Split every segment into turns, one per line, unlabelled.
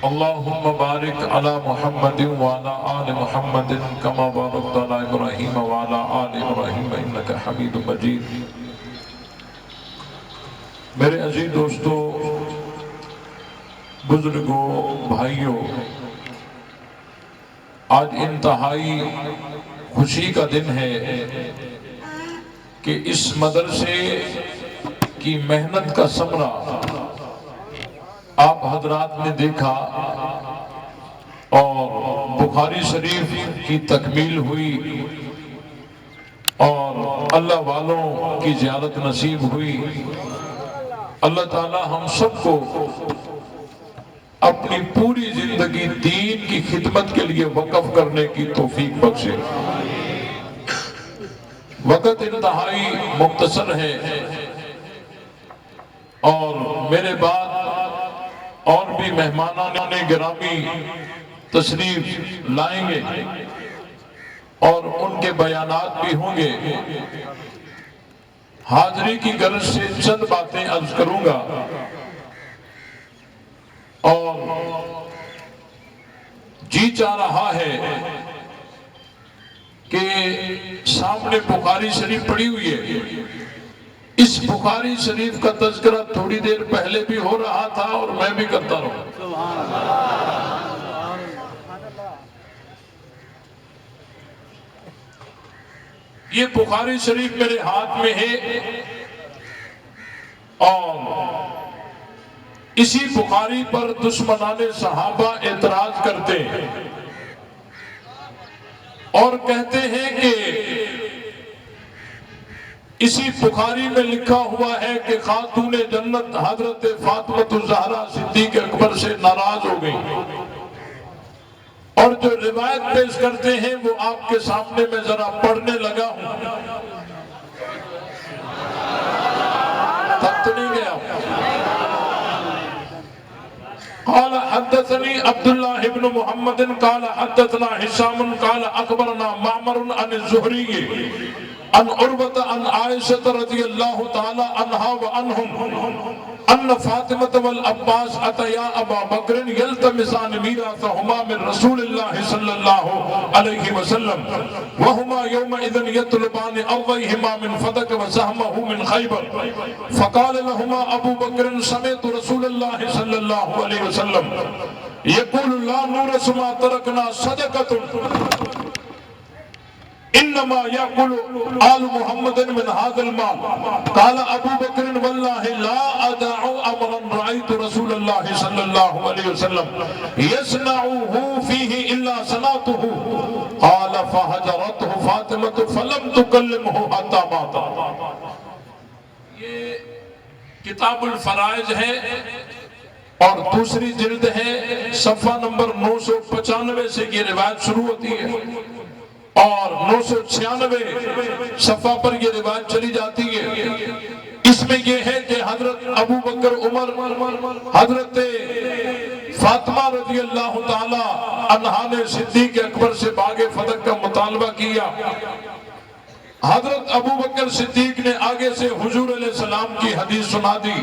اللهم بارك على محمد وعلى آل محمد كما باركت على إبراهيم وعلى آل إبراهيم إنك حميد مجيد۔ میرے عزیز دوستو، بزرگوں، بھائیوں، آج انتہائی خوشی کا دن ہے کہ اس مدرسے کی محنت کا ثمرہ آپ حضرات نے دیکھا اور بخاری شریف کی تکمیل ہوئی اور اللہ والوں کی زیارت نصیب ہوئی۔ اللہ تعالی ہم سب کو اپنی پوری زندگی دین کی خدمت کے لیے وقف کرنے کی توفیق بخشے۔ وقت انتہائی مختصر ہے اور میرے بعد اور بھی مہمانان گرامی تشریف لائیں گے اور ان کے بیانات بھی ہوں گے۔ حاضری کی غرض سے چند باتیں عرض کروں گا اور جی چاہ رہا ہے کہ سامنے بخاری شریف پڑھی ہوئی ہے، اس بخاری شریف کا تذکرہ تھوڑی دیر پہلے بھی ہو رہا تھا اور میں بھی کرتا رہا۔ یہ بخاری شریف میرے ہاتھ میں ہے اور اسی بخاری پر دشمنان صحابہ اعتراض کرتے ہیں اور کہتے ہیں کہ اسی بخاری میں لکھا ہوا ہے کہ خاتون جنت حضرت فاطمہ الزہرا صدیق اکبر سے ناراض ہو گئی، اور جو روایت پیش کرتے ہیں وہ آپ کے سامنے میں ذرا پڑھنے لگا ہوں۔ تب تو نہیں گیا۔ قال حدثني عبد الله بن محمد قال حدثنا هشام قال اخبرنا معمر عن الزهري عن عروة عن عائشة رضي الله تعالى عنها وعنهم ان فاطمة والعباس اتيا ابا بکر يلتمسان میراثهما من رسول الله صلی اللہ علیہ وسلم وهما يومئذ يطلبان ارضيهما من فدك وسهمه من خيبر فقال لهما ابو بکر سمعت رسول الله صلی اللہ علیہ وسلم يقول لا نورث ما تركنا صدقة انما يأكل آل محمد من هذا المال قال ابو بکر والله لا ادع امرا رأيت رسول الله صلى الله عليه وسلم يصنعه فيه الا صنعته قال فهجرته فاطمة فلم تكلمه حتى مات۔ یہ کتاب الفرائض ہے اور دوسری جلد ہے، صفحہ نمبر 995 سے یہ روایت شروع ہوتی ہے اور 996 صفحہ پر یہ روایت چلی جاتی ہے۔ اس میں یہ ہے کہ حضرت ابو بکر عمر حضرت فاطمہ رضی اللہ تعالی عنہا نے صدیق اکبر سے باغ فدق کا مطالبہ کیا۔ حضرت ابو بکر صدیق نے آگے سے حضور علیہ السلام کی حدیث سنا دی۔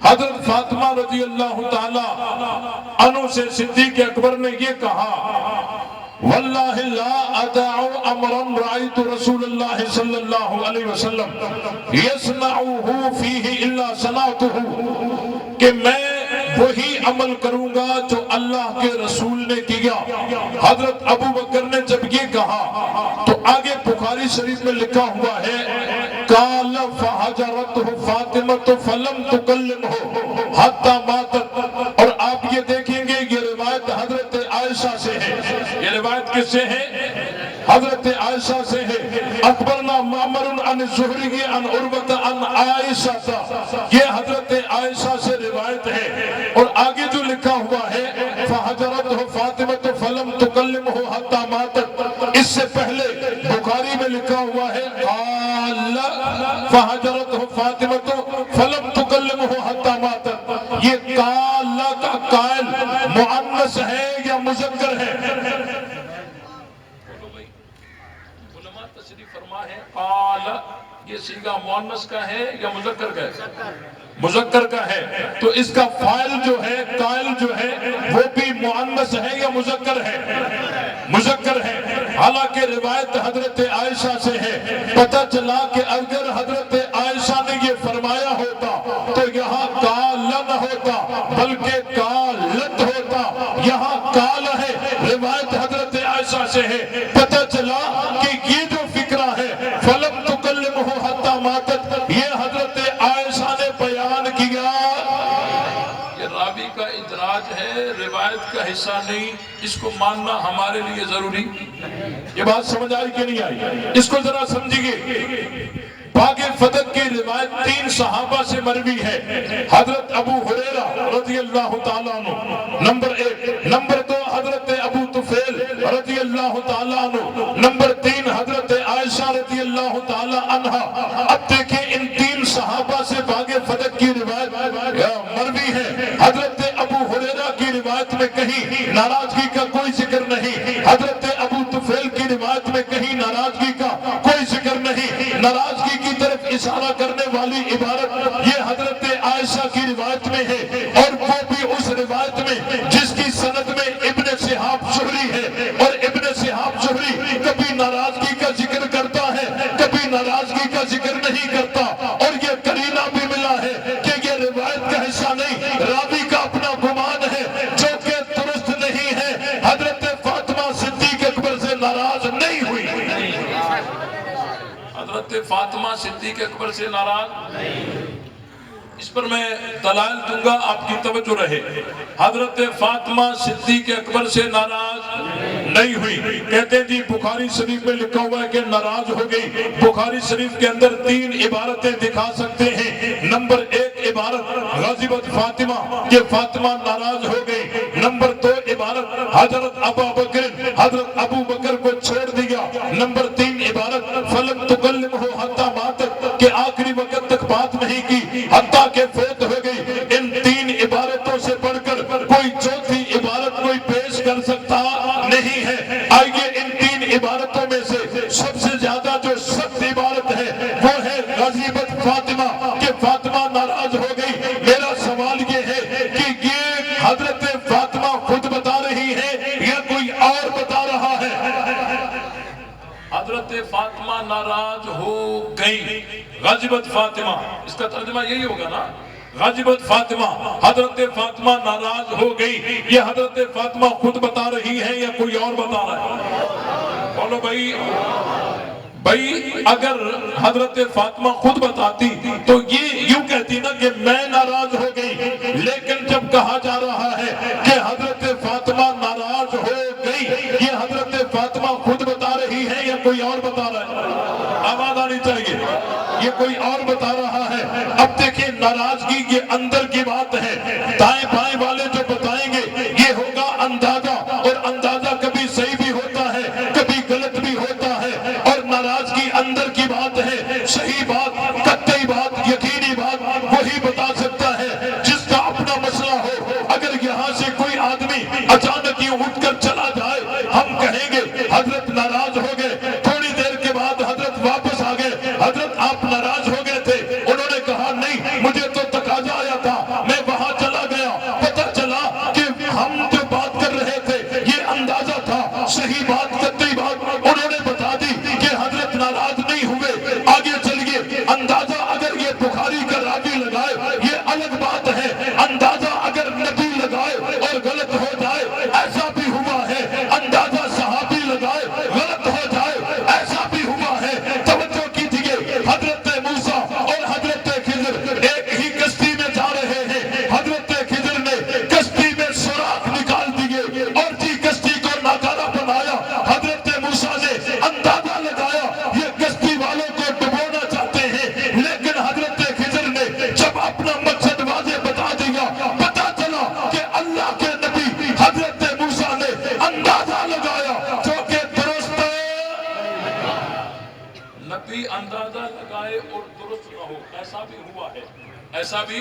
حضرت فاطمہ رضی اللہ تعالی عنہ سے صدیق اکبر نے یہ کہا واللہ لا ادعو امرا رأیت رسول اللہ صلی اللہ علیہ وسلم یصنعه فیہ الا صنعته، کہ میں وہی عمل کروں گا جو اللہ کے رسول نے کیا۔ حضرت ابو بکر نے جب یہ کہا تو آگے بخاری شریف میں لکھا ہوا ہے قال فہجرته فاطمة فلم تکلمه حتی ماتت، اور آپ یہ دیکھیں گے یہ روایت حضرت عائشہ سے ہے۔ یہ روایت کس سے ہے؟ حضرت عائشہ سے ہے۔ اخبرنا معمر عن الزہری عن عروة عن عائشہ، یہ حضرت عائشہ سے روایت ہے۔ اور آگے جو لکھا ہوا ہے فَحَجَرَتْهُ فَاطِمَةُ فَلَمْ تُكَلِّمْهُ حَتَّى مَاتَتْ، اس سے پہلے بخاری میں لکھا ہوا ہے قال فَحَجَرَتْهُ فَاطِمَةُ فَلَمْ تُكَلِّمْهُ حَتَّى مَاتَتْ، یہ قال کا قائل مؤنث ہے یا مذکر ہے؟ علماء تشریف فرما ہے قال یہ صیغہ مؤنث کا ہے یا مذکر کا ہے؟ مذکر کا ہے تو اس کا فاعل جو ہے قائل جو ہے وہ بھی مؤنث ہے یا مذکر ہے؟ مذکر ہے۔ حالانکہ روایت حضرت عائشہ سے ہے، پتہ چلا کہ اگر حضرت عائشہ نے یہ فرمایا ہوتا تو یہاں قالن ہوتا بلکہ قالت ہوتا، یہاں قال ہے، روایت حضرت عائشہ سے ہے، پتہ چلا کہ یہ جو فکرہ ہے فلم تکلمہ حتی ماتت، یہ حضرت عائشہ نے بیان کیا۔ یہ راوی کا ادراج ہے، روایت کا حصہ نہیں، اس کو ماننا ہمارے لیے ضروری۔ یہ بات سمجھ آئی کہ نہیں آئی؟ اس کو ذرا سمجھیے۔ باغ فتح کی روایت 3 صحابہ سے مروی ہے، حضرت ابو ہریرہ رضی اللہ تعالیٰ عنہ نمبر 1، نمبر 2 حضرت ابو طفیل رضی اللہ تعالیٰ عنہ، نمبر 3 حضرت عائشہ رضی اللہ تعالیٰ عنہ۔ اب دیکھیں ان 3 صحابہ سے باغ فتح کی روایت مروی ہے۔ حضرت ابو ہریرہ کی روایت میں کہیں ناراضگی کا کوئی ذکر نہیں، حضرت ابو طفیل کی روایت میں کہیں ناراضگی کا کوئی ذکر نہیں۔ ناراضگی کی طرف اشارہ کرنے والی عبارت یہ حضرت عائشہ کی روایت میں ہے، اور وہ بھی اس روایت میں جس کی سند میں ابن شہاب زہری ہے، اور ابن شہاب زہری کبھی ناراضگی کا ذکر کرتا ہے کبھی ناراضگی کا ذکر نہیں کرتا، اور یہ قرینہ بھی ملا ہے کہ یہ روایت کا حصہ نہیں، راوی کا اپنا گمان ہے جو کہ درست نہیں ہے۔ حضرت فاطمہ صدیق اکبر سے ناراض نہیں ہوئی، حضرت فاطمہ صدیق اکبر سے ناراض نہیں۔ اس پر میں دلائل دوں گا، آپ کی توجہ رہے۔ حضرت فاطمہ صدیق اکبر سے ناراض نہیں ہوئی۔ کہتے ہیں جی بخاری شریف میں لکھا ہوا ہے کہ ناراض ہو گئی۔ بخاری شریف کے اندر 3 عبارتیں دکھا سکتے ہیں۔ نمبر 1 عبارت غضبت فاطمہ، کہ فاطمہ ناراض ہو گئی۔ نمبر 2 عبارت حضرت حضرت ابو بکر کو چھوڑ دیا۔ نمبر 3 عبارت فلم تکلمہ حتی ماتت، کہ آخری وقت تک بات نہیں کی حتیٰ کہ فوت ہو گئی۔ ان 3 عبارتوں سے پڑھ کر کوئی چوتھی عبارت کوئی پیش کر سکتا نہیں ہے۔ آئیے ان 3 عبارتوں میں سے سب سے زیادہ جو سخت عبارت ہے وہ ہے غضبت فاطمہ، کہ فاطمہ ناراض ہو گئی۔ میرا سوال یہ ہے کہ یہ حضرت فاطمہ خود بتا رہی ہے یا کوئی اور بتا رہا ہے؟ حضرت فاطمہ ناراض ہو گئی، غضبت فاطمہ، اس کا ترجمہ یہی ہوگا نا، غضبت فاطمہ، حضرت فاطمہ ناراض ہو گئی۔ یہ حضرت فاطمہ خود بتا رہی ہے یا کوئی اور بتا رہا ہے؟ بولو بھائی اگر حضرت فاطمہ خود بتاتی تو یہ یوں کہتی نا کہ میں ناراض ہو گئی، لیکن جب کہا جا رہا ہے کہ حضرت فاطمہ ناراض ہو گئی، یہ حضرت فاطمہ خود بتا رہی ہے یا کوئی اور بتا رہا ہے؟ آواز آنی چاہیے، یہ کوئی اور بتا رہا ہے۔ اب دیکھیں ناراضگی یہ اندر کی بات ہے، دائیں بائیں والے جو بتائیں گے یہ ہوگا اندازہ، اور اندازہ کبھی صحیح بھی ہوتا ہے کبھی غلط بھی ہوتا ہے، اور ناراضگی اندر کی بات ہے۔ صحیح بات، قطعی بات، یقینی بات وہی بتا سکتا ہے جس کا اپنا مسئلہ ہو۔ اگر یہاں سے کوئی آدمی اچانک ہی اٹھ کر چلا جائے، ہم کہیں گے حضرت ناراض ہو گئے، تھوڑی دیر کے بعد حضرت واپس آ گئے، حضرت آپ ناراض ہو گئے تھے، انہوں نے کہا نہیں مجھے تو تقاضا آیا تھا میں وہاں چلا گیا، پتہ چلا کہ ہم جو بات کر رہے تھے یہ اندازہ تھا، صحیح بات قطعی بات انہوں نے بتا دی کہ حضرت ناراض نہیں ہوئے۔ آگے چلیے، اندازہ اگر یہ بخاری کا راوی لگائے یہ الگ بات ہے، اندازہ اگر نبی لگائے اور غلط ہو جائے ایسا بھی ہوا ہے، اندازہ صحابی لگائے غلط ہو جائے ایسا بھی ہوا ہے۔ توجہ کیجئے، حضرت موسیٰ اور حضرت خضر ایک ہی کشتی میں جا رہے ہیں، حضرت خضر نے کشتی میں سوراخ نکال دیے اور جی کشتی کو ناکارہ بنایا، حضرت موسیٰ نے اندازہ لگایا یہ کشتی والوں کو ڈبونا چاہتے ہیں، لیکن حضرت خضر نے جب اپنا مقصد واضح بتا دیا، پتا چلا کہ اللہ کے نبی حضرت موسیٰ نے اندازہ لگایا جو کہ درست ہے۔ نبی اندازہ لگائے اور درست نہ ہو، ایسا بھی ہوا ہے، ایسا بھی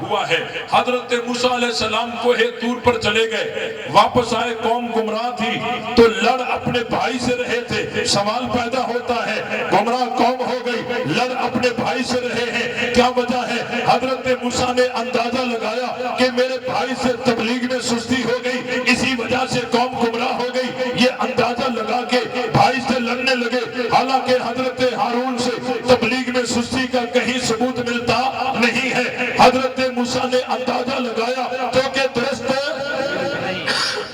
ہوا ہے۔ حضرت موسیٰ علیہ السلام کوہ طور پر چلے گئے، واپس آئے، قوم گمراہ تھی تو لڑ اپنے بھائی سے رہے تھے۔ سوال پیدا ہوتا ہے، گمراہ قوم ہو گئی، لڑ اپنے اپنے بھائی سے رہے ہیں. کیا وجہ ہے؟ حضرت موسیٰ نے اندازہ لگایا کہ میرے بھائی سے تبلیغ میں سستی ہو گئی، اسی وجہ سے قوم گمراہ ہو گئی. یہ اندازہ لگا کے بھائی سے لڑنے لگے. حالانکہ حضرت ہارون سے تبلیغ میں سستی کا کہیں ثبوت ملتا نہیں ہے. حضرت موسیٰ نے اندازہ لگایا تو کہ درست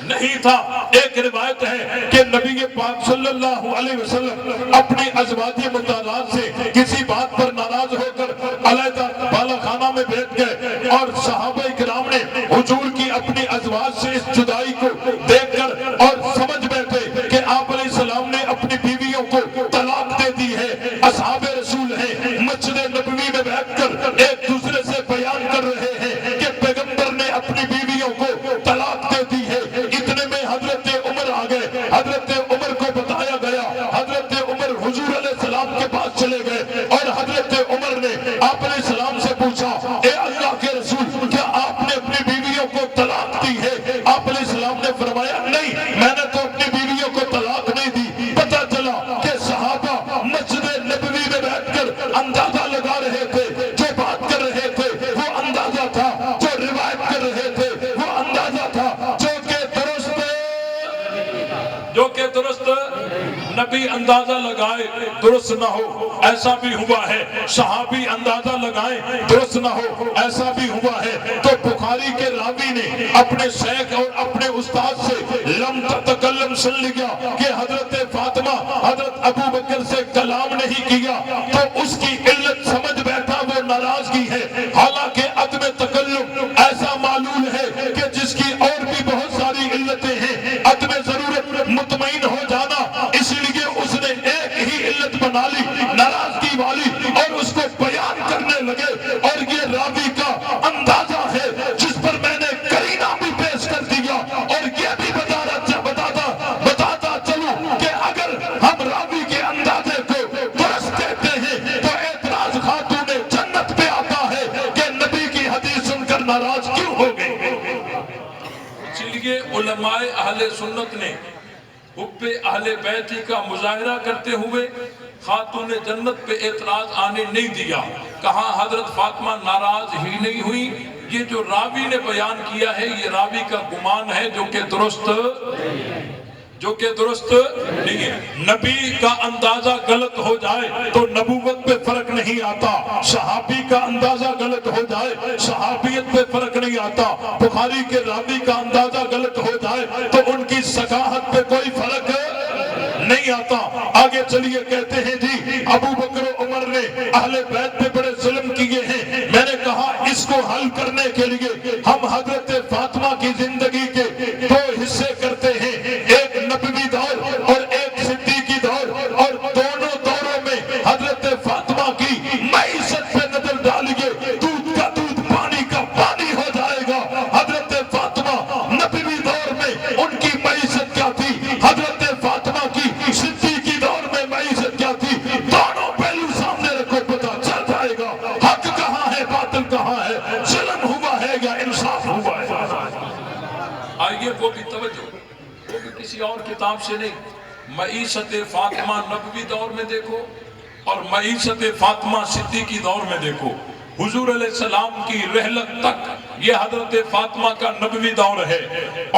نہیں تھا. ایک روایت ہے کہ نبی پاک صلی اللہ علیہ وسلم اپنی ازواج مطہرات سے کسی بات پر ناراض ہو کر علیحدہ بالا خانہ میں بیٹھ گئے، اور صحابہ کرام نے حضور کی اپنی ازواج سے اس جدائی کو دیکھ کر اور سمجھ بیٹھے کہ آپ علیہ السلام نے اپنی بیویوں کو طلاق دے دی ہے. اصحاب رسول ہیں، مسجد نبوی میں بیٹھ کر ایک دوسرے سے بیان کر رہے ہیں کہ پیغمبر نے اپنی بیویوں کو طلاق دے دی ہے. اتنے میں حضرت عمر آ گئے. حضرت عمر کو بتایا گیا. حضرت عمر حضور علیہ السلام کے پاس چلے گئے اور حضرت عمر نے آپ علیہ السلام سے پوچھا، اے اللہ کے رسول، کیا آپ نے اپنی بیویوں کو طلاق دی ہے؟ آپ علیہ السلام نے فرمایا، نہیں، میں نے تو اپنی بیویوں کو طلاق نہیں دی. پتہ چلا کہ صحابہ مسجد نبوی میں بیٹھ کر اندازہ لگا رہے تھے. جو بات کر رہے تھے وہ اندازہ تھا، جو روایت کر رہے تھے وہ اندازہ تھا، جو کہ درست نبی اندازہ لگائے درست نہ ہو، ایسا بھی ہوا ہے. صحابی اندازہ لگائے درست نہ ہو، ایسا بھی ہوا ہے. تو بخاری کے راوی نے اپنے شیخ اور اپنے استاد سے لم تتکلم سن لیا کہ حضرت فاطمہ حضرت ابو بکر سے کلام نہیں کیا، تو اس کی علت سمجھ بیٹھا وہ ناراضگی ہے. حالانکہ عدم تکلم ایسا معلوم ہے کہ جس کی اور بھی بہت ساری علتیں ہیں. عدم ضرورت مطمئن ہو جانا، اس لیے اس نے ایک ہی علت بنا لی، ناراضگی والی، اور اس کو بیان کرنے لگے. اور یہ راوی کا اندازہ ہے جس پر میں نے قرینہ بھی پیش کر دیا. اور یہ بھی بتاتا چلوں کہ اگر ہم راوی کے اندازے کو درست کہتے ہیں تو اعتراض خاتون جنت پہ آتا ہے کہ نبی کی حدیث سن کر ناراض کیوں ہو گئے. اس لیے علماء اہل سنت نے حب اہل بیت کا مظاہرہ کرتے ہوئے خاتون جنت پہ اعتراض آنے نہیں دیا. کہاں حضرت فاطمہ ناراض ہی نہیں ہوئی. یہ جو راوی نے بیان کیا ہے یہ راوی کا گمان ہے جو کہ درست نہیں ہے. نبی کا اندازہ غلط ہو جائے تو نبوت پہ فرق نہیں آتا. صحابی کا اندازہ غلط ہو جائے صحابیت پہ فرق نہیں آتا. بخاری کے راوی کا اندازہ غلط ہو جائے تو ان کی ثقافت پہ کوئی فرق نہیں آتا. آگے چلیے کہتے ہیں جی ابو بکر و عمر نے اہل بیت پہ بڑے ظلم کیے ہیں. میں نے کہا اس کو حل کرنے کے لیے ہم حضرت فاطمہ کی زندگی کے دو حصے کرتے ہیں، ایک نبوی دور اور ایک صدیقی دور. اور دونوں دوروں میں حضرت فاطمہ کی معیشت پہ نظر ڈالیے، دودھ کا دودھ پانی کا پانی ہو جائے گا. حضرت فاطمہ نبوی دور میں ان کی معیشت کیا تھی، حضرت فاطمہ کی صدیقی دور میں معیشت کیا تھی. دونوں پہلو سامنے رکھو، پتہ چل جائے گا حق کہاں ہے باطل کہاں ہے، ظلم ہوا ہے یا انصاف ہوا ہے. آئیے وہ بھی توجہ، وہ بھی کسی اور کتاب سے نہیں. معیشت فاطمہ نبوی دور میں دیکھو اور معیشت فاطمہ صدیقی دور میں دیکھو. حضور علیہ السلام کی رحلت تک یہ حضرت فاطمہ کا نبوی دور ہے،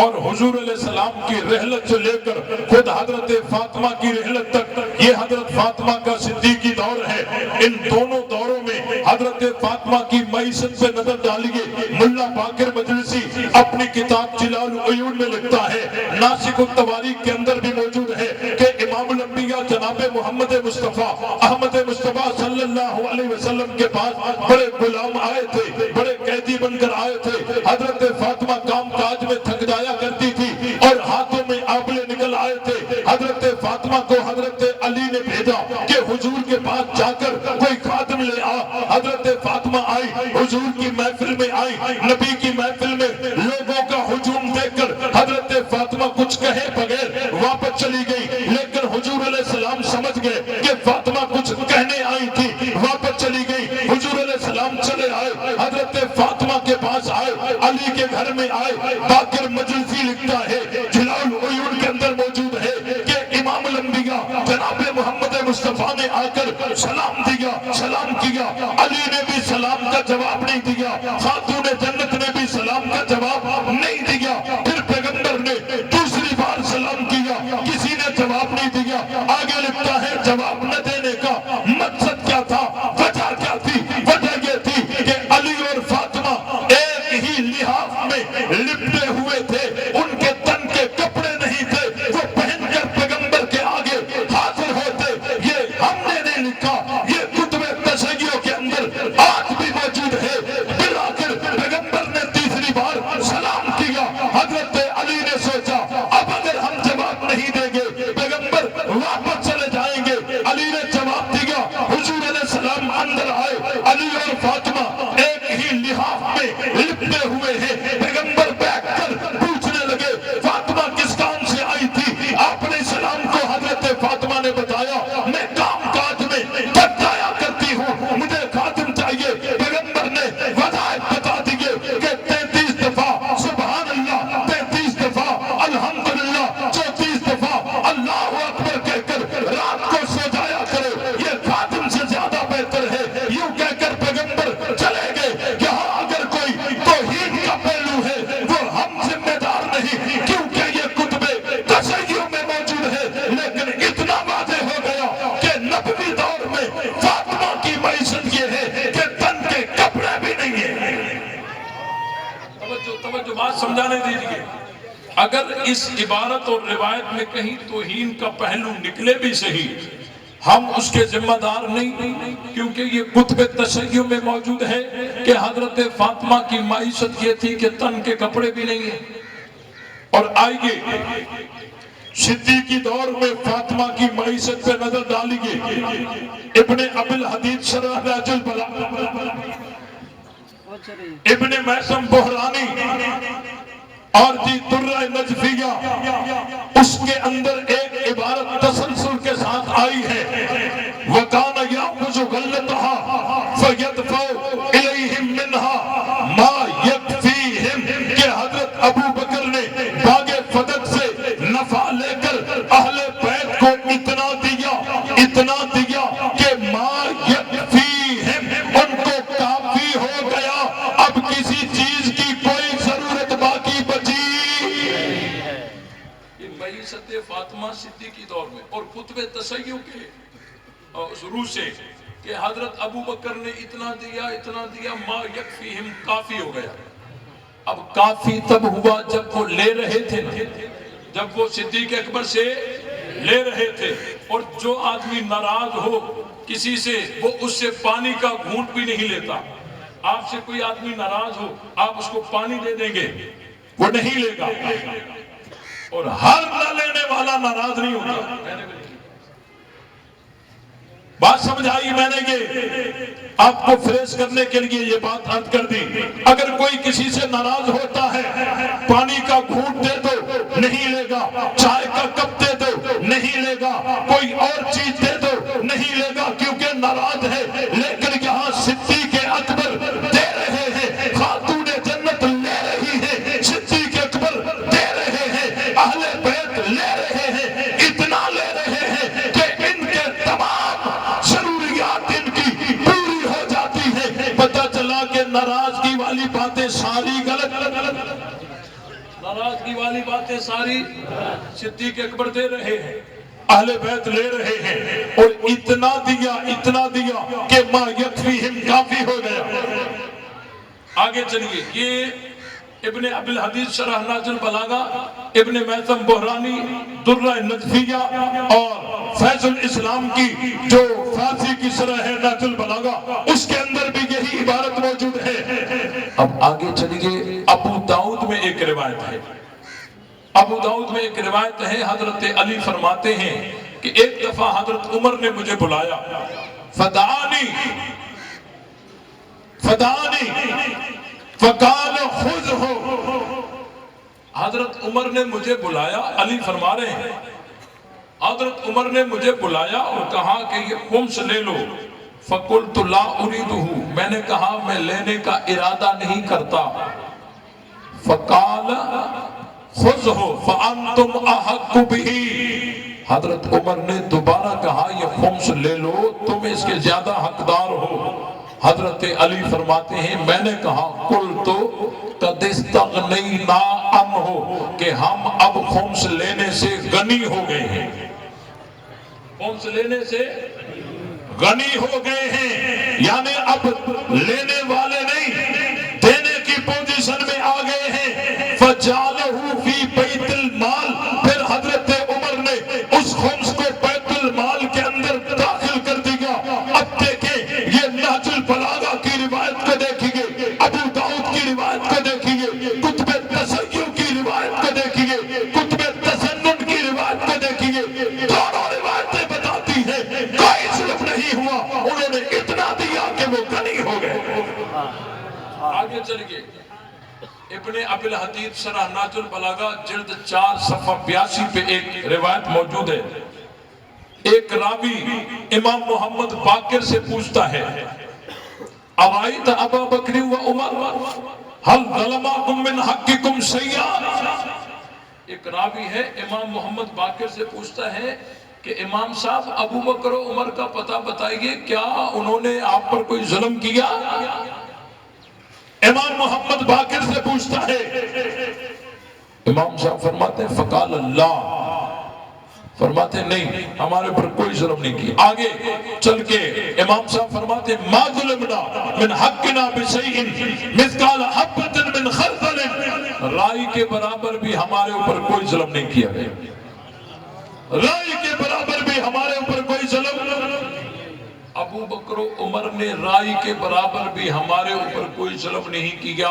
اور حضور علیہ السلام کی رحلت سے لے کر خود حضرت فاطمہ کی رحلت تک یہ حضرت فاطمہ کا صدیقی دور ہے. ان دونوں دوروں میں حضرت فاطمہ کی معیشت پہ نظر ڈالیے. ملا باقر مجلسی اپنی کتاب جلال العیون میں لکھتا ہے، ناسک التواریخ کے اندر بھی موجود ہے کہ امام الانبیاء جناب محمد مصطفیٰ احمد مصطفیٰ صلی اللہ علیہ وسلم کے پاس بڑے غلام آئے تھے، بڑے قیدی بن کر آئے تھے. حضرت فاطمہ کام کاج میں تھک جایا کرتی تھی اور ہاتھوں میں آبلے نکل آئے تھے. حضرت فاطمہ کو حضرت علی نے بھیجا کہ حضور کے پاس جا کر کوئی خادم لے آ. حضرت فاطمہ آئی، حضور کی محفل میں آئی. نبی کی محفل میں لوگوں کا ہجوم دیکھ کر حضرت فاطمہ کچھ کہے بغیر واپس چلی گئی. لیکن حضور علیہ السلام سمجھ گئے کہ فاطمہ کچھ کہنے آئی تھی، واپس چلی گئی. حضور علیہ السلام چلے آئے، حضرت فاطمہ کے پاس آئے، علی کے گھر میں آئے. باقر مجلسی لکھتا ہے، جلال العیون کے اندر موجود ہے کہ امام الانبیاء جناب محمد مصطفیٰ نے آ کر سلام دیا، سلام کیا. جواب نہیں دیا، خاتون جنت نے بھی سلام کا جواب نہیں دیا، پھر پیغمبر نے دوسری بار سلام کیا، کسی نے جواب نہیں دیا۔ آگے لکھتا ہے جواب نہ دینے کا مقصد کیا تھا، وجہ کیا تھی؟ وجہ یہ تھی کہ علی اور فاطمہ ایک ہی لحاف میں لپٹے ہوئے تھے، ان کے تن کے کپڑے نہیں تھے، وہ پہن کر پیغمبر کے آگے حاضر ہوتے۔ یہ ہم نے نہیں لکھا، یہ کتب تشیع کے اندر آج بھی موجود ہے۔ بالآخر پیغمبر نے تیسری بار سلام کیا، حضرت علی نے سوچا اب اگر ہم جواب نہیں دیں گے پیغمبر واپس چلے جائیں گے۔ علی نے جواب دیا، حضور علیہ السلام اندر آئے، علی اور فاطمہ ایک ہی لحاف میں لپٹے ہوئے ہیں۔ پیغمبر بیٹھ کر پوچھنے لگے فاطمہ کس کام سے آئی تھی؟ آپ نے سلام کو حضرت فاطمہ نے بتایا میں کام کاج میں تھک جایا کرتی ہوں، مجھے خادم چاہیے۔ پیغمبر نے وضاحت بتا دیے کہ 33 دفعہ سبحان اللہ، 33 دفعہ الحمدللہ، 34 دفعہ اللہ اکبر کہہ کر رات کو سو جایا کرے، یہ خادم سے زیادہ بہتر ہے۔ یوں کہہ کر پیغمبر چلے گئے۔ یہاں اگر کوئی توہین کا پہلو ہے وہ ہم ذمہ دار نہیں، کیونکہ یہ کتب تشیع میں موجود ہے، لیکن اتنا واضح ہو گیا کہ نبوی دور میں فاطمہ کی معیشت یہ ہے کہ تن کے کپڑے بھی نہیں ہیں۔ توجہ بات سمجھانے دیجیے، اگر اس عبارت اور روایت میں کہیں توہین کا پہلو نکلے بھی صحیح، ہم اس کے ذمہ دار نہیں، کیونکہ یہ کتب تشیع میں موجود ہے کہ حضرت فاطمہ کی معیشت یہ تھی کہ تن کے کپڑے بھی نہیں ہیں۔ اور آئیے صدیقی دور میں فاطمہ کی معیشت پہ نظر ڈالیے۔ ابن ابی الحدیث شرح نہج البلاغہ، ابن میثم بحرانی اور درہ نجفیہ، اس کے اندر ایک عبارت تسلسل کے ساتھ آئی ہے، وَكَانَ يَأْخُذُ غَلَّتَهَا فَيَدْفَعُ إِلَيْهِمْ مِنْهَا مَا يَكْفِيهِمْ، کہ حضرت ابو بکر نے باغ فتح سے نفع لے کر اہل بیت کو اتنا دیا کہ ما یکفیہم، ان کو کافی ہو گیا، اب کسی چیز کی کوئی ضرورت باقی بچی۔ یہ معیشت فاطمہ صدیقی دور میں اور کتب تشیع کے شروع سے کہ حضرت ابو بکر نے اتنا دیا ما یکفیہم، کافی ہو گیا۔ اب کافی تب ہوا جب وہ لے رہے تھے، جب وہ صدیق اکبر سے لے رہے تھے، اور جو آدمی ناراض ہو کسی سے وہ اس سے پانی کا گھونٹ بھی نہیں لیتا۔ آپ سے کوئی آدمی ناراض ہو آپ اس کو پانی دے دیں گے وہ نہیں لے گا، اور ہر نہ لینے والا ناراض نہیں ہوتا۔ بات سمجھ آئی؟ میں نے یہ آپ کو فریز کرنے کے لیے یہ بات عرض کر دی۔ اگر کوئی کسی سے ناراض ہوتا ہے، پانی کا گھونٹ دے دو نہیں لے گا، چائے کا کپ دے دو نہیں لے گا، کوئی اور چیز دے دو نہیں لے گا، کیونکہ ناراض ہے۔ لیکن یہاں صدیق اکبر دے رہے ہیں، خاتون جنت لے رہی ہے، صدیق اکبر دے رہے ہیں، اہل بیت لے رہے ہیں، اتنا لے رہے ہیں کہ ان کے تمام ضروریات ان کی پوری ہو جاتی ہے۔ پتہ چلا کہ ناراضگی والی باتیں ساری غلط، ناراضگی والی باتیں ساری صدیق اکبر دے رہے ہیں، اہل بیت لے رہے ہیں، اور اتنا دیا کہ ما یکفیہم، کافی ہو گیا۔ آگے چلیے، یہ ابن ابی الحدیث شرح نہج البلاغہ، ابن میثم بحرانی درہ نجفیہ اور فیض الاسلام کی جو فارسی کی شرح ہے نہج البلاغہ، اس کے اندر بھی یہی عبارت موجود ہے۔ اب آگے چلیے، ابو داؤد میں ایک روایت ہے، ابو داؤد میں ایک روایت ہے، حضرت علی فرماتے ہیں کہ ایک دفعہ حضرت عمر نے مجھے بلایا، فدعانی فقال خذہ، حضرت عمر نے مجھے بلایا، علی فرما رہے ہیں حضرت عمر نے مجھے بلایا اور کہا کہ یہ خمس لے لو، فقلت لا اریدہ، میں نے کہا میں لینے کا ارادہ نہیں کرتا، فقال خذہ فانتم احق بہ، حضرت عمر نے دوبارہ کہا یہ خمس لے لو، تم اس کے زیادہ حقدار ہو، حضرت علی فرماتے ہیں میں نے کہا کل تو قدستغنینا عنہ کہ ہم اب خمس لینے سے غنی ہو گئے ہیں، خمس لینے سے غنی ہو گئے ہیں، یعنی اب لینے والے نہیں دینے کی پوزیشن میں آ گئے ہیں۔ فجعلہ فی بیت المال، پھر حضرت عمر نے اس خمس کو بیت المال کے اندر داخل کر دیا۔ اب دیکھیں یہ نہج البلاغہ کی روایت کو دیکھیں گے، ابو داؤد کی روایت کو دیکھیں گے، کتب تشیع کی روایت کو دیکھیں گے، کتب تسنن کی روایت کو دیکھیں گے، دونوں روایتیں بتاتی ہیں کوئی ظلم نہیں ہوا، انہوں نے اتنا دیا کہ وہ غنی ہو گئے۔ آگے چل گئے ابن ابی الحدید شرح نہج البلاغہ جلد 4 صفحہ 82 پہ ایک روایت موجود ہے۔ ایک راوی امام محمد باقر سے پوچھتا ہے اوائیت ابا بکر و عمر حل ظلماکم من حقکم شیئا، ایک راوی ہے امام محمد باقر سے پوچھتا ہے کہ امام صاحب ابو بکر و عمر کا پتہ بتائیے کیا انہوں نے آپ پر کوئی ظلم کیا؟ امام محمد باقر سے پوچھتا ہے، امام صاحب فرماتے ہیں فقال اللہ، فرماتے ہیں نہیں ہمارے پر کوئی ظلم نہیں کیا۔ آگے چل کے امام صاحب فرماتے ہیں ما ظلمنا من حقنا بشیء مثقال حبۃ من خردل، رائی کے برابر بھی ہمارے اوپر کوئی ظلم نہیں کیا گیا، رائی کے برابر بھی ہمارے اوپر کوئی ظلم۔ ابو بکر و عمر نے رائی کے برابر بھی ہمارے اوپر کوئی ظلم نہیں کیا،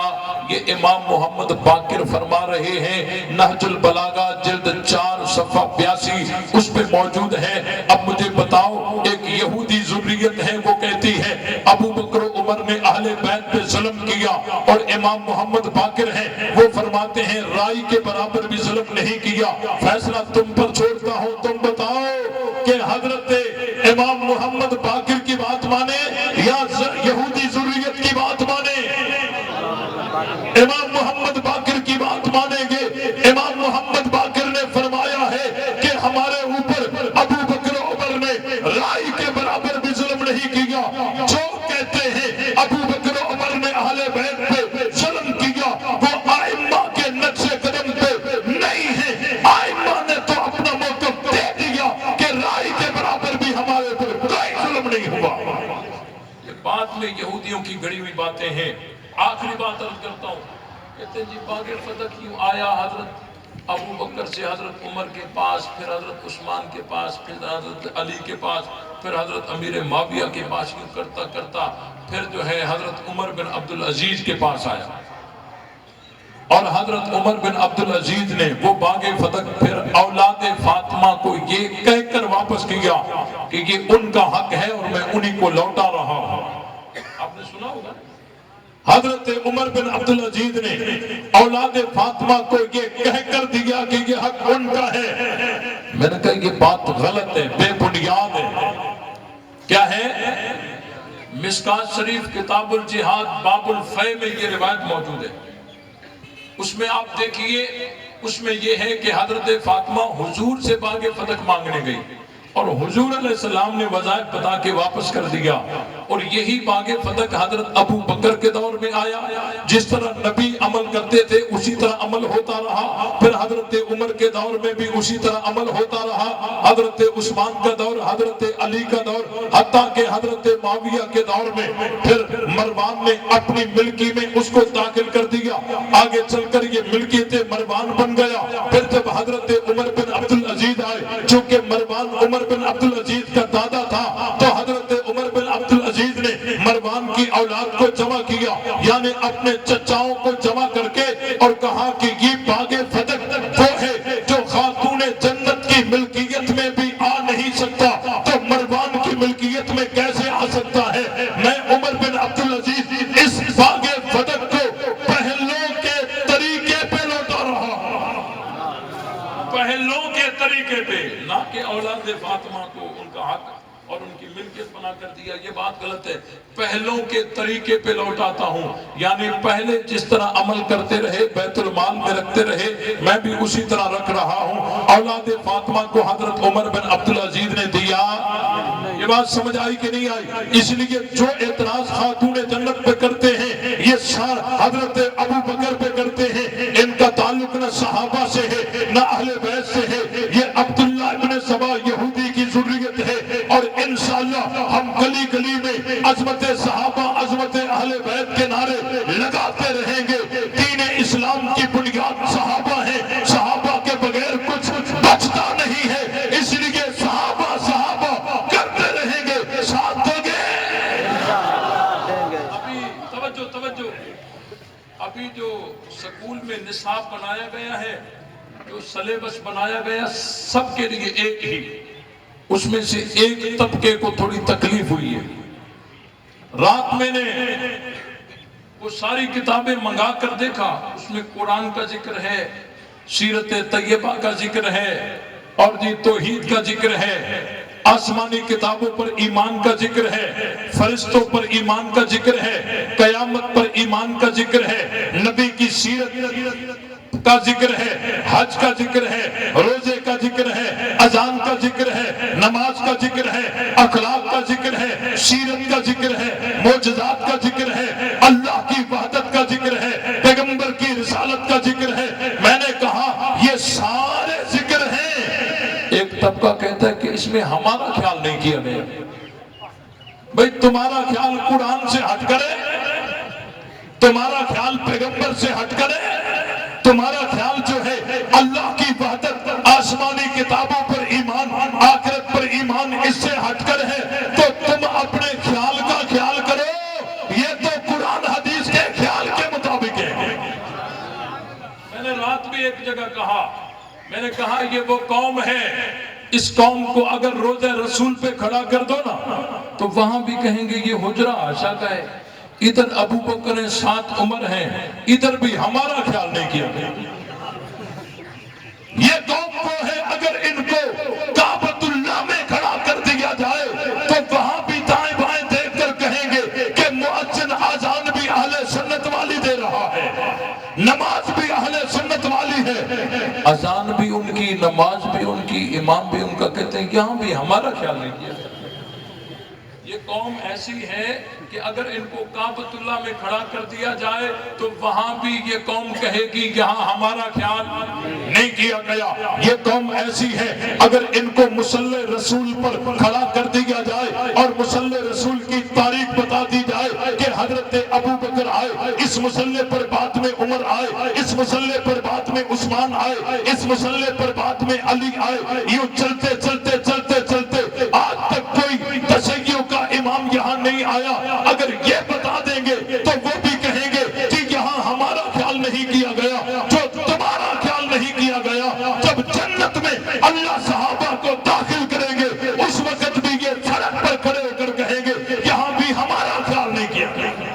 یہ امام محمد باقر فرما رہے ہیں، نہج البلاغہ جلد 4 صفحہ 82 اس پہ موجود ہے۔ اب مجھے بتاؤ ایک یہودی ذریت ہے وہ کہتی ہے ابو بکر و عمر نے اہل بیت پہ ظلم کیا، اور امام محمد باقر ہیں وہ فرماتے ہیں رائی کے برابر بھی ظلم نہیں کیا۔ فیصلہ تم پر چھوڑتا ہوں، تم بتاؤ کہ حضرت امام محمد باقر کی بات مانے یا یہودی ذریت کی بات مانے؟ امام محمد باقر کی بات مانیں گے۔ امام محمد باقر نے فرمایا ہے کہ ہمارے اوپر ابو بکر و عمر نے رائی کے برابر بھی ظلم نہیں کیا۔ جو کہتے ہیں ابو بکر و عمر نے اہل بیت پہ ظلم کیا وہ ائمہ کے نقش قدم پہ نہیں ہے، ائمہ نے تو اپنا موقف دے دیا کہ رائی کے برابر بھی ہمارے اوپر کوئی ظلم نہیں ہوا۔ یہ بعد میں یہودیوں کی گھڑی ہوئی باتیں ہیں۔ آخری بات عرض کرتا ہوں، کہتے ہیں جی باغ فتح کیوں آیا حضرت ابو بکر سے حضرت عمر کے پاس، پھر حضرت عثمان کے پاس، پھر حضرت علی کے پاس، پھر حضرت امیر معاویہ کے پاس، کیوں کرتا کرتا پھر جو ہے حضرت عمر بن عبدالعزیز کے پاس آیا، اور حضرت عمر بن عبدالعزیز نے وہ باغ فتح پھر اولاد فاطمہ کو یہ کہہ کر واپس کیا کہ یہ ان کا حق ہے اور میں انہی کو لوٹا رہا ہوں۔ آپ نے سنا ہوگا حضرت عمر بن عبدالعزیز نے اولاد فاطمہ کو یہ کہہ کر دیا کہ یہ حق ان کا ہے۔ میں نے کہا یہ بات غلط ہے، بے بنیاد ہے۔ کیا ہے؟ مشکات شریف کتاب الجہاد باب الفی میں یہ روایت موجود ہے۔ اس میں آپ دیکھیے، اس میں یہ ہے کہ حضرت فاطمہ حضور سے باغ فتح مانگنے گئی اور حضور علیہ السلام نے وظائف بتا کے واپس کر دیا، اور یہی باغ فتح حضرت ابو بکر کے دور میں آیا۔ جس طرح نبی عمل کرتے تھے اسی طرح عمل ہوتا رہا، پھر حضرت عمر کے دور میں بھی اسی طرح عمل ہوتا رہا، حضرت عثمان کا دور، حضرت علی کا دور، حتیٰ کہ حضرت معاویہ کے دور میں پھر مروان نے اپنی ملکی میں اس کو داخل کر دیا، آگے چل کر یہ ملکیت مروان بن گیا۔ پھر جب حضرت عمر بن عبدالعزیز آئے، چونکہ مروان عمر بن عبدالعزیز کا دادا تھا، تو حضرت عمر بن عبدالعزیز نے مروان کی اولاد کو جمع کیا، یعنی اپنے چچاؤں کو جمع کر کے، اور کہا کہ یہ باغ فتح وہ ہے جو خاتون جنت کی ملکیت میں بھی آ نہیں سکتا، تو مروان کی ملکیت میں کیسے آ سکتا ہے؟ میں عمر بن عبدالعزیز اس باغ فتح کو پہلوں کے طریقے پہ لوٹا رہا ہوں، پہلوں کے طریقے پہ، نہ کہ اولاد فاطمہ کو ان کا حق اور ان کی ملکیت بنا کر دیا۔ یہ بات غلط ہے، پہلوں کے طریقے پہ لوٹاتا ہوں، یعنی پہلے جس طرح عمل کرتے رہے بیت المال میں رکھتے رہے، میں بھی اسی طرح رکھ رہا ہوں۔ اولاد فاطمہ کو حضرت عمر بن عبدالعزیز نے دیا یہ بات سمجھ آئی کہ نہیں آئی؟ اس لیے جو اعتراض خاتون جنت پہ کرتے ہیں یہ حضرت ابو بکر پہ کرتے ہیں، ان کا تعلق نہ صحابہ سے ہے نہ اہل بیت سے ہے، یہ عبداللہ ابن سبا یہودی کی ذریت ہے، اور انشاءاللہ ہم گلی گلی میں عظمت صحابہ عظمت اہل بیت کے نعرے لگاتے رہیں گے۔ دین اسلام کی بنیاد صحابہ ہے، صحابہ کے بغیر کچھ بچتا نہیں ہے، اس لیے صحابہ صحابہ کرتے رہیں گے۔ ساتھ دو گے؟ توجہ ابھی جو سکول میں نصاب بنایا گیا ہے، جو سلیبس بنایا گیا سب کے لیے ایک ہی، اس میں سے ایک طبقے کو تھوڑی تکلیف ہوئی ہے۔ رات میں نے وہ ساری کتابیں منگا کر دیکھا، اس میں قرآن کا ذکر ہے، سیرت طیبہ کا ذکر ہے، اور جی توحید کا ذکر ہے، آسمانی کتابوں پر ایمان کا ذکر ہے، فرشتوں پر ایمان کا ذکر ہے، قیامت پر ایمان کا ذکر ہے، نبی کی سیرت کا ذکر ہے، حج کا ذکر ہے، روزے کا ذکر ہے، اذان کا ذکر ہے، نماز کا ذکر ہے، اخلاق کا ذکر ہے، سیرت کا ذکر ہے، معجزات کا ذکر ہے، اللہ کی وحدت کا ذکر ہے، پیغمبر کی رسالت کا ذکر ہے۔ میں نے کہا یہ سارے ذکر ہیں، ایک طبقہ کہتا ہے کہ اس میں ہمارا خیال نہیں کیا گیا۔ بھئی تمہارا خیال قرآن سے ہٹ کرے، تمہارا خیال پیغمبر سے ہٹ کرے، تمہارا خیال جو ہے اللہ کی وحدت آسمانی کتابوں پر ایمان آخرت پر ایمان اس سے ہٹ کر ہے، تو تم اپنے خیال کا خیال کرو، یہ تو قرآن حدیث کے خیال کے مطابق ہے۔ میں نے رات بھی ایک جگہ کہا، میں نے کہا یہ وہ قوم ہے، اس قوم کو اگر روزہ رسول پہ کھڑا کر دو نا تو وہاں بھی کہیں گے یہ حجرہ عائشہ کا ہے، ادھر ابو بکر ہیں، 7 عمر ہیں، ادھر بھی ہمارا خیال نہیں کیا گیا۔ یہ قوم وہ ہے اگر ان کو کعبۃ اللہ میں کھڑا کر دیا جائے تو وہاں بھی دائیں بائیں دیکھ کر کہیں گے کہ مؤذن اذان بھی اہل سنت والی دے رہا ہے، نماز بھی اہل سنت والی ہے، اذان بھی ان کی، نماز بھی ان کی، امام بھی ان کا، کہتے ہیں یہاں بھی ہمارا خیال نہیں کیا۔ یہ قوم ایسی ہے کہ اگر ان کو کعبۃ اللہ میں کھڑا کر دیا جائے تو وہاں بھی یہ قوم کہے گی یہاں ہمارا خیال نہیں کیا گیا۔ یہ قوم ایسی ہے اگر ان کو مصلی رسول پر کھڑا کر دیا جائے اور مصلی رسول کی تاریخ بتا دی جائے کہ حضرت ابو بکر آئے، اس مصلی پر بعد میں عمر آئے، اس مصلی پر بعد میں عثمان آئے، اس مصلی پر بعد میں علی آئے، یوں چلتے چلتے چلتے چلتے آج تک کوئی تشیعوں کا امام یہاں نہیں آیا۔ اگر یہ بتا دیں گے تو وہ بھی کہیں گے کہ یہاں ہمارا خیال نہیں کیا گیا، جو تمہارا خیال نہیں کیا گیا۔ جب جنت میں اللہ صحابہ کو داخل کریں گے اس وقت بھی یہ سڑک پر کھڑے ہو کر کہیں گے یہاں بھی ہمارا خیال نہیں کیا گیا۔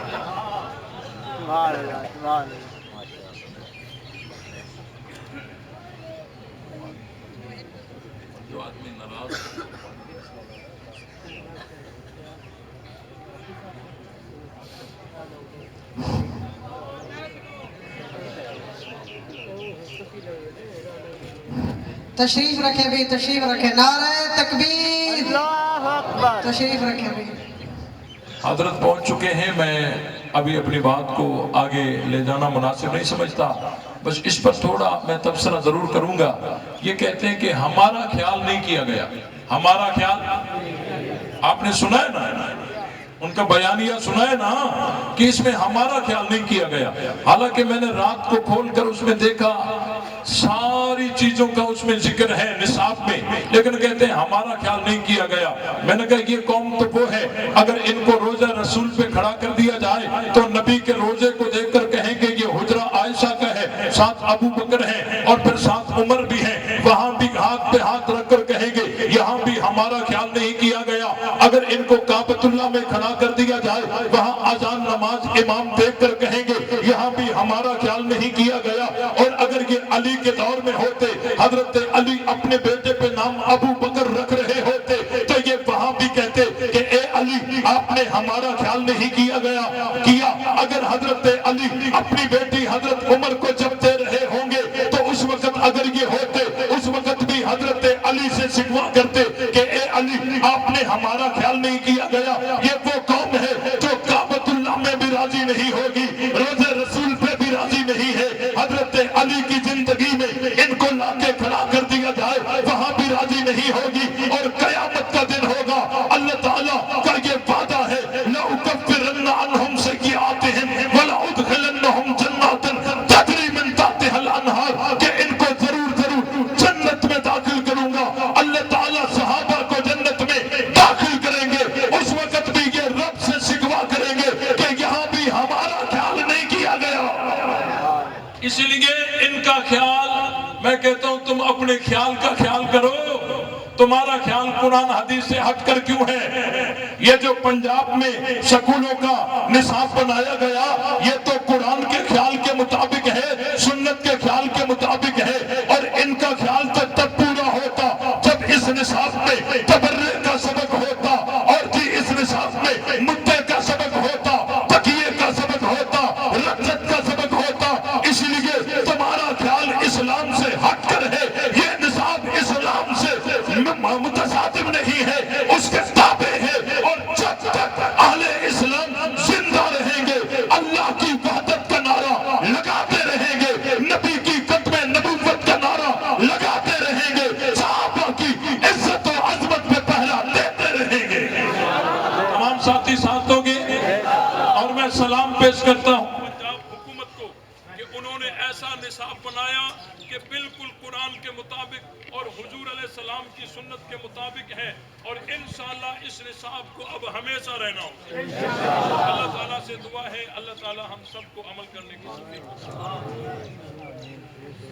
جو آدمی ناراض
تشریف رکھے بھی، تشریف رکھے، نعرہ تکبیر، اللہ اکبر، تشریف رکھے بھی۔
حضرت پہنچ چکے ہیں، میں ابھی اپنی بات کو آگے لے جانا مناسب نہیں سمجھتا، بس اس پر تھوڑا میں تبصرہ ضرور کروں گا۔ یہ کہتے ہیں کہ ہمارا خیال نہیں کیا گیا، ہمارا خیال، آپ نے سنا ہے نا ان کا بیانیہ سنا ہے نا کہ اس میں ہمارا خیال نہیں کیا گیا، حالانکہ میں نے رات کو کھول کر اس میں دیکھا ساری چیزوں کا اس میں ذکر ہے نصاب میں، لیکن کہتے ہیں ہمارا خیال نہیں کیا گیا۔ میں نے کہا یہ قوم تو وہ ہے اگر ان کو روزہ رسول پہ کھڑا کر دیا جائے تو نبی کے روزے کو دیکھ کر کہیں گے یہ حجرہ عائشہ کا ہے، 7 ابو بکر ہیں اور پھر 7 عمر بھی ہیں، وہاں بھی ہاتھ پہ ہاتھ رکھ کر کہیں گے یہاں بھی ہمارا خیال نہیں کیا گیا۔ اگر ان کو کعبۃ اللہ میں کھڑا کر دیا جائے وہاں اذان نماز امام دیکھ کر کہیں گے یہاں بھی ہمارا خیال نہیں کیا گیا۔ اور اگر یہ علی کے دور میں ہوتے، حضرت علی اپنے بیٹے پہ نام ابو بکر رکھ رہے ہوتے تو یہ وہاں بھی کہتے کہ اے علی آپ نے ہمارا خیال نہیں کیا گیا۔ اگر حضرت علی اپنی بیٹی حضرت عمر کو جب دے رہے ہوں گے تو اس وقت اگر یہ ہوتے اس وقت بھی حضرت علی سے شکوہ کرتے کہ اے علی آپ نے ہمارا ہمارا خیال نہیں کیا گیا. یہ وہ قوم ہے جو کعبۃ اللہ میں بھی راضی نہیں ہوگی, روزے رسول پہ بھی راضی نہیں ہے. حضرت علی کی زندگی میں ان کو لا کے کھڑا کر دیا جائے, وہاں بھی راضی نہیں ہوگی. اور قیامت کا دن ہوگا, اللہ تعالیٰ کا یہ وعدہ ہے, لَأُكَفِّرَنَّ عَنْهُمْ سَيِّئَاتِهِمْ وَلَأُدْخِلَنَّهُمْ جَنَّاتٍ تَجْرِي مِن تَحْتِهَا الْأَنْهَارُ, کہ ان کو ضرور جنت میں داخل کروں گا. اللہ تعالیٰ صحابہ کو جنت میں داخل کریں گے. اس وقت بھی یہ رب سے شکوہ کریں گے کہ یہاں بھی ہمارا خیال نہیں کیا گیا. اس لیے ان کا خیال, میں کہتا ہوں تم اپنے خیال کا خیال کرو. تمہارا خیال قرآن حدیث سے ہٹ کر کیوں ہے؟ یہ جو پنجاب میں سکولوں کا نصاب بنایا گیا, یہ تو قرآن کے خیال کے مطابق ہے, سنت کے خیال کے مطابق ہے. اور ان کا خیال تو تب پورا ہوتا جب اس نصاب میں تبرے کا سبق ہوتا, اور جی اس نصاب میں مدعے کا سبق ہوتا, تقیے کا سبق ہوتا, رجت کا سبق ہوتا. اس لیے تمہارا خیال اسلام سے ہٹ کر ہے. یہ نصاب اسلام سے متصادم نہیں ہے, اس کے تابع ہے. اور جب تک اہل اسلام زندہ رہیں گے, اللہ کی وحدت کا نعرہ لگاتے رہیں گے, نبی کی ختم نبوت کا نعرہ لگاتے رہیں گے, صحابہ کی عزت و عظمت پہ پہرا دیتے رہیں گے. تمام ساتھی ساتھ ہوں گے. اور میں سلام پیش کرتا ہوں پنجاب حکومت کو کہ انہوں نے ایسا نصاب بنایا کہ بالکل قرآن کے مطابق اور حضور علیہ السلام کی سنت کے مطابق ہے. اور انشاءاللہ اس نصاب کو اب ہمیشہ رہنا ہوگا. اللہ تعالیٰ سے دعا ہے, اللہ تعالیٰ ہم سب کو عمل کرنے کی توفیق.